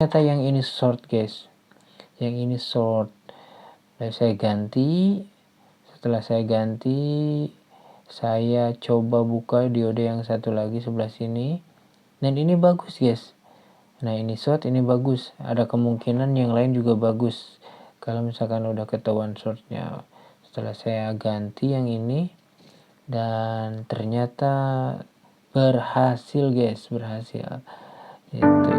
ternyata yang ini short guys, yang ini short. Lalu saya ganti. Setelah saya ganti, saya coba buka diode yang satu lagi sebelah sini, dan ini bagus guys. Nah ini short, ini bagus. Ada kemungkinan yang lain juga bagus kalau misalkan udah ketahuan shortnya. Setelah saya ganti yang ini, dan ternyata berhasil guys, berhasil itu.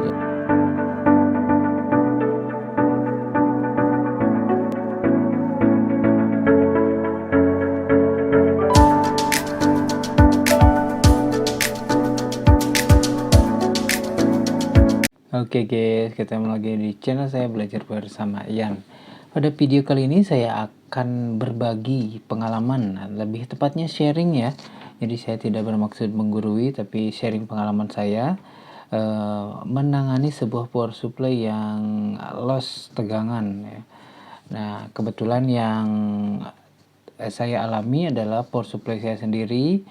Oke guys, ketemu lagi di channel saya Belajar Bersama Ian. Pada video kali ini saya akan berbagi pengalaman, lebih tepatnya sharing ya. Jadi saya tidak bermaksud menggurui, tapi sharing pengalaman saya menangani sebuah power supply yang loss tegangan ya. Nah kebetulan yang saya alami adalah power supply saya sendiri,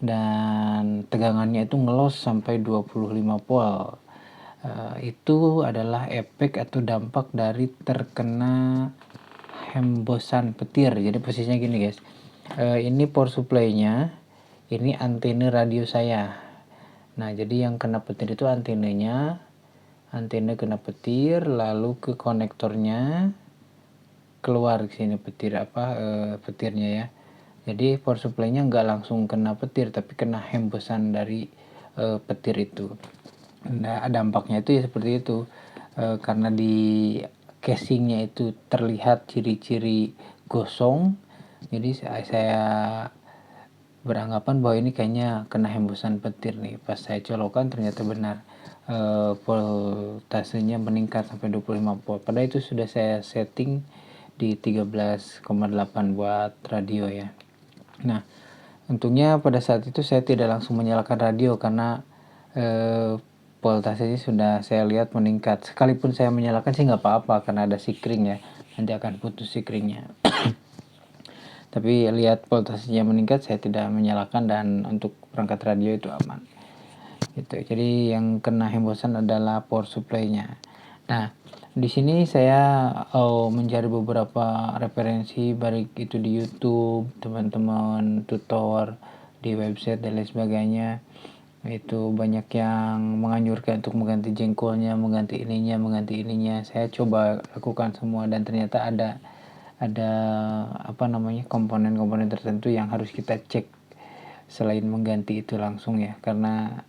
dan tegangannya itu ngelos sampai 25 volt. Itu adalah efek atau dampak dari terkena hembosan petir. Jadi posisinya gini guys, ini power supply-nya, ini antena radio saya. Nah jadi yang kena petir itu antenanya, antena kena petir, lalu ke konektornya keluar ke sini petir petirnya ya. Jadi power supply-nya nggak langsung kena petir, tapi kena hembusan dari petir itu. Nah dampaknya itu ya seperti itu, karena di casingnya itu terlihat ciri-ciri gosong, jadi saya beranggapan bahwa ini kayaknya kena hembusan petir nih. Pas saya colokan ternyata benar, voltasenya meningkat sampai 25 volt. Padahal itu sudah saya setting di 13,8 buat radio ya. Nah untungnya pada saat itu saya tidak langsung menyalakan radio, karena voltasenya sudah saya lihat meningkat. Sekalipun saya menyalakan sih nggak apa-apa, karena ada sikring ya, nanti akan putus sikringnya. Tapi lihat voltasenya meningkat, saya tidak menyalakan, dan untuk perangkat radio itu aman gitu. Jadi yang kena hembusan adalah power supply-nya. Nah di sini saya mencari beberapa referensi, baik itu di YouTube, teman-teman tutor di website dan lain sebagainya. Itu banyak yang menganjurkan untuk mengganti jengkolnya, mengganti ininya. Saya coba lakukan semua, dan ternyata ada komponen-komponen tertentu yang harus kita cek selain mengganti itu langsung ya. Karena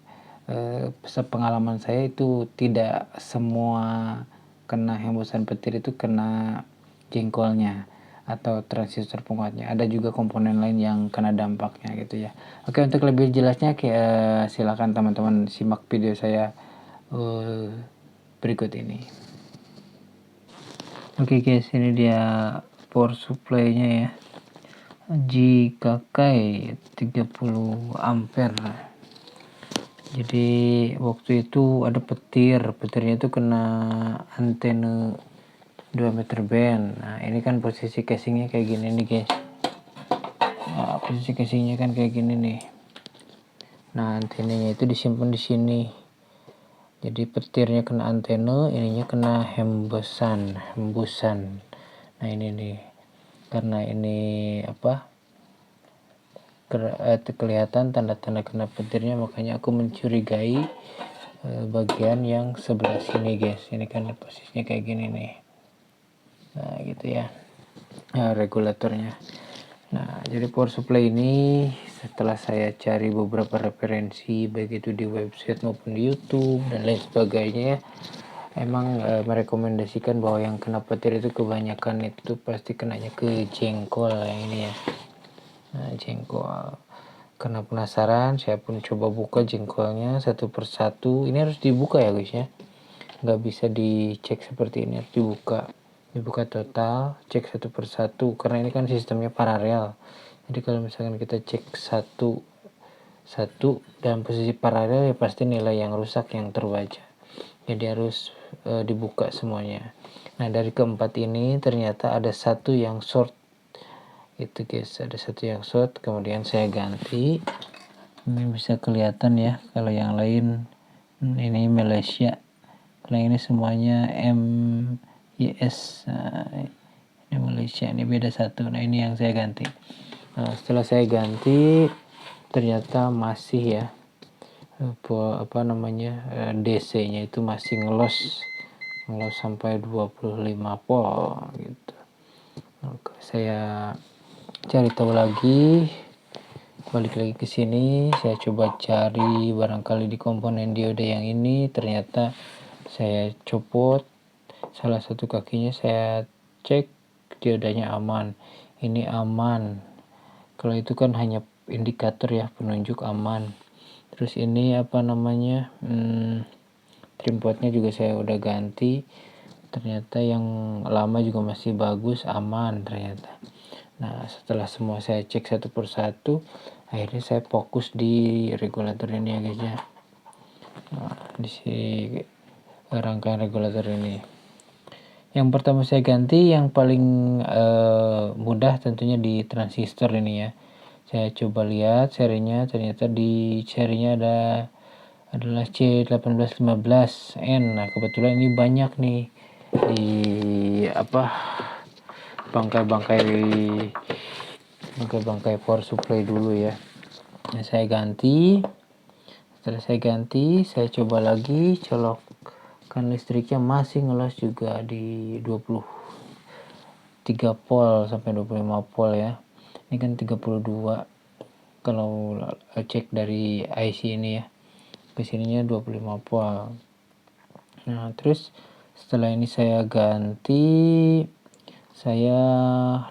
sepengalaman saya itu tidak semua kena hembusan petir itu kena jengkolnya atau transistor penguatnya, ada juga komponen lain yang kena dampaknya gitu ya. Oke, untuk lebih jelasnya silakan teman-teman simak video saya berikut ini. Oke guys, ini dia power supply-nya ya, Jikakai 30 ampere. Jadi waktu itu ada petirnya itu kena antena 2 meter band. Nah ini kan posisi casingnya kayak gini nih guys. Nah posisi casingnya kan kayak gini nih. Nah antenanya itu disimpan di sini. Jadi petirnya kena antena, ininya kena hembusan. Nah ini nih, karena ini kelihatan tanda-tanda kena petirnya, makanya aku mencurigai bagian yang sebelah sini guys. Ini kan posisinya kayak gini nih. Nah gitu ya, regulatornya. Nah jadi power supply ini setelah saya cari beberapa referensi, baik itu di website maupun di YouTube dan lain sebagainya, emang merekomendasikan bahwa yang kena petir itu kebanyakan itu pasti kenanya ke jengkol yang ini ya. Nah jengkol, karena penasaran saya pun coba buka jengkolnya satu persatu. Ini harus dibuka ya guys ya, nggak bisa dicek seperti ini, harus dibuka total, cek satu persatu, karena ini kan sistemnya paralel. Jadi kalau misalkan kita cek satu dalam posisi paralel, ya pasti nilai yang rusak yang terbaca. Jadi harus dibuka semuanya. Nah dari keempat ini ternyata ada satu yang short itu guys, ada satu yang short. Kemudian saya ganti, ini bisa kelihatan ya, kalau yang lain ini Malaysia, Karena ini semuanya MIS. Nah, ini Malaysia, ini beda satu. Nah ini yang saya ganti. Nah setelah saya ganti ternyata masih ya apa namanya DC-nya itu masih ngelos sampai 25 volt gitu. Oke, saya cari tahu lagi, balik lagi ke sini, saya coba cari barangkali di komponen dioda yang ini. Ternyata saya copot salah satu kakinya, saya cek diodanya aman, ini aman. Kalau itu kan hanya indikator ya, penunjuk aman. Terus ini apa namanya trimpotnya juga saya udah ganti, ternyata yang lama juga masih bagus, aman ternyata. Nah setelah semua saya cek satu persatu, akhirnya saya fokus di regulator ini ya guys ya. Nah, di sini rangkaian regulator ini yang pertama saya ganti, yang paling mudah tentunya di transistor ini ya. Saya coba lihat serinya, ternyata di serinya adalah C1815N. Nah kebetulan ini banyak nih di bangkai power supply dulu ya. Nah, saya ganti. Setelah saya ganti, saya coba lagi colokkan listriknya, masih ngelos juga di 23 volt sampai 25 volt ya. Ini kan 32 kalau cek dari IC ini ya. Kesininya 25 volt. Nah terus setelah ini saya ganti, saya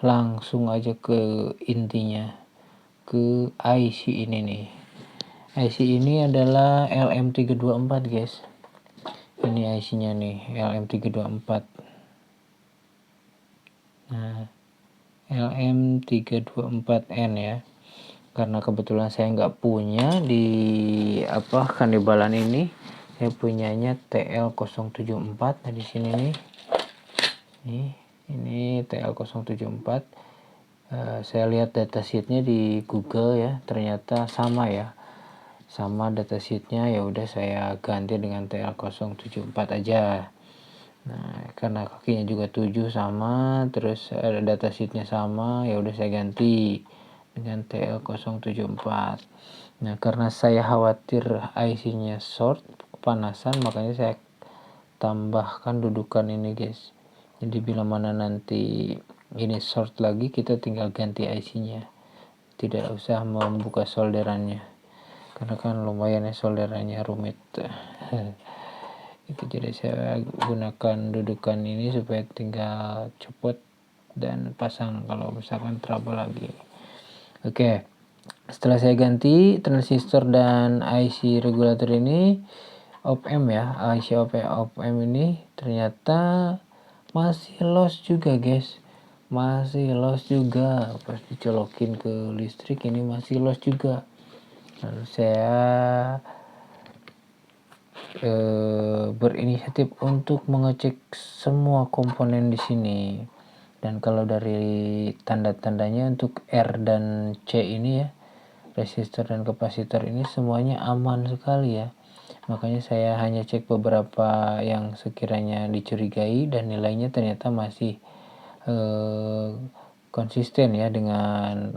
langsung aja ke intinya, ke IC ini nih. IC ini adalah LM324 guys. Ini IC nya nih, LM324. Nah LM324N ya, karena kebetulan saya nggak punya di kandebalan ini, saya punyanya TL074. Nah di sini nih, ini TL074. Saya lihat datasheetnya di Google ya, ternyata sama ya, sama datasheetnya. Ya udah saya ganti dengan TL074 aja. Nah karena kakinya juga 7 sama, terus ada datasheetnya sama, ya udah saya ganti dengan TL074. Nah karena saya khawatir IC-nya short kepanasan, makanya saya tambahkan dudukan ini guys. Jadi bila mana nanti ini short lagi, kita tinggal ganti IC-nya, tidak usah membuka solderannya, karena kan lumayan ya solderannya rumit. Itu jadi saya gunakan dudukan ini supaya tinggal copot dan pasang kalau misalkan trouble lagi. Oke, setelah saya ganti transistor dan IC regulator ini, op-amp ya, IC op-amp ini ternyata masih loss juga guys, masih loss juga. Pas dicolokin ke listrik ini masih loss juga. Lalu saya berinisiatif untuk mengecek semua komponen di sini. Dan kalau dari tanda-tandanya untuk R dan C ini ya, resistor dan kapasitor ini semuanya aman sekali ya. Makanya saya hanya cek beberapa yang sekiranya dicurigai dan nilainya ternyata masih konsisten ya dengan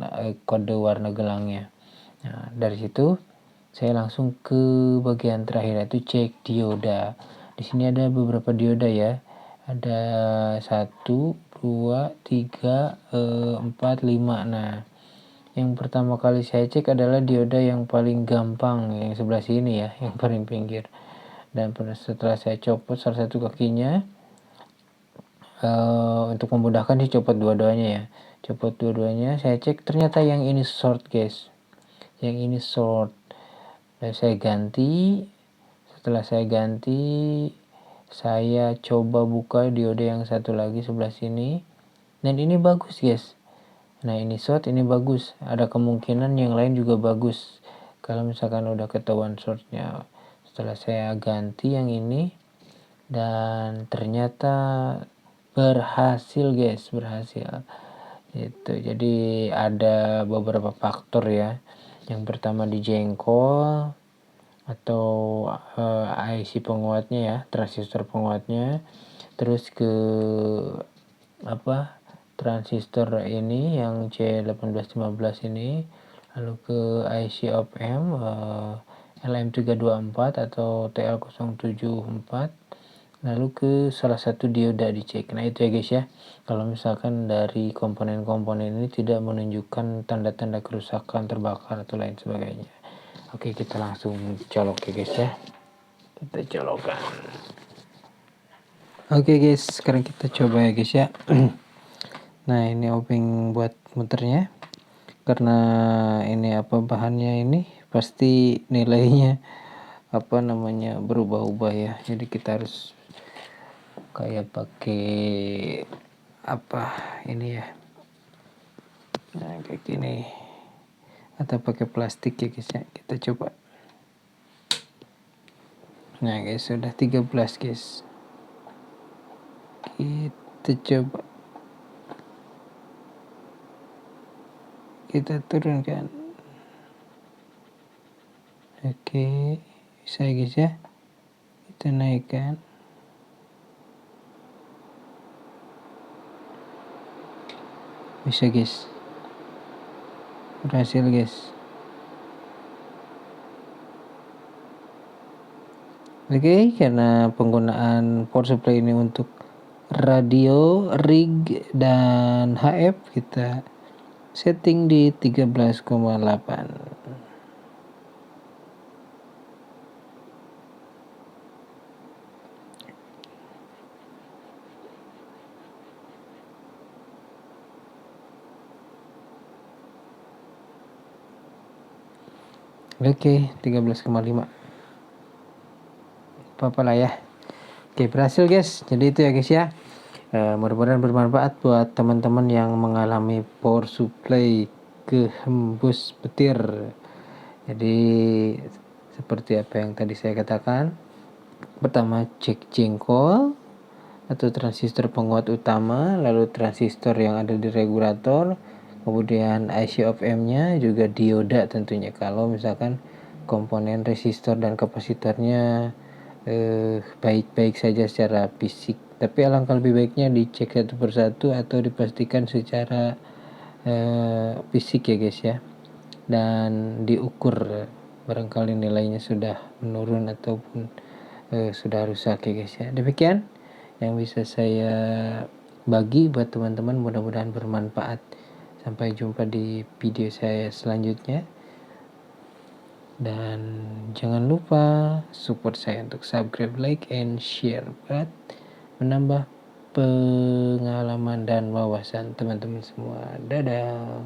kode warna gelangnya. Nah, dari situ saya langsung ke bagian terakhir, yaitu cek dioda. Di sini ada beberapa dioda ya. Ada 1, 2, 3, 4, 5. Nah, yang pertama kali saya cek adalah dioda yang paling gampang, yang sebelah sini ya, yang paling pinggir. Dan setelah saya copot salah satu kakinya, untuk memudahkan dicopot dua-duanya ya. Copot dua-duanya, saya cek ternyata yang ini short guys. Yang ini short. Dan saya ganti. Setelah saya ganti, saya coba buka dioda yang satu lagi sebelah sini, dan ini bagus guys. Nah ini short, ini bagus. Ada kemungkinan yang lain juga bagus kalau misalkan udah ketahuan shortnya. Setelah saya ganti yang ini, dan ternyata berhasil guys, berhasil. Itu jadi ada beberapa faktor ya. Yang pertama di jengkol, atau IC penguatnya ya, transistor penguatnya, terus ke transistor ini yang C1815 ini, lalu ke IC op amp LM324 atau TL074, lalu ke salah satu dioda dicek. Nah itu ya guys ya, kalau misalkan dari komponen-komponen ini tidak menunjukkan tanda-tanda kerusakan, terbakar atau lain sebagainya. Oke, kita langsung colok ya guys ya, kita colokkan. Oke guys, sekarang kita coba ya guys ya. Nah ini obeng buat muternya, karena ini bahannya ini pasti nilainya berubah-ubah ya, jadi kita harus kayak pakai ini ya, nah kayak gini, atau pakai plastik ya guys ya. Kita coba. Nah guys, sudah 13 guys, kita coba, kita turunkan. Oke, bisa ya guys ya, kita naikkan. Bisa guys, berhasil guys. Oke, karena penggunaan power supply ini untuk radio, rig, dan HF, kita setting di 13,8. Oke, 13,5. Apa-apa lah ya. Oke, berhasil guys. Jadi itu ya guys ya. Mudah-mudahan bermanfaat buat teman-teman yang mengalami power supply kehembus petir. Jadi seperti apa yang tadi saya katakan, pertama cek jengkol atau transistor penguat utama, lalu transistor yang ada di regulator, kemudian IC of M-nya, juga dioda tentunya. Kalau misalkan komponen resistor dan kapasitornya baik-baik saja secara fisik, tapi alangkah lebih baiknya dicek satu persatu atau dipastikan secara fisik ya guys ya, dan diukur, barangkali nilainya sudah menurun ataupun sudah rusak ya guys ya. Demikian yang bisa saya bagi buat teman-teman, mudah-mudahan bermanfaat. Sampai jumpa di video saya selanjutnya, dan jangan lupa support saya untuk subscribe, like, and share buat menambah pengalaman dan wawasan teman-teman semua. Dadah.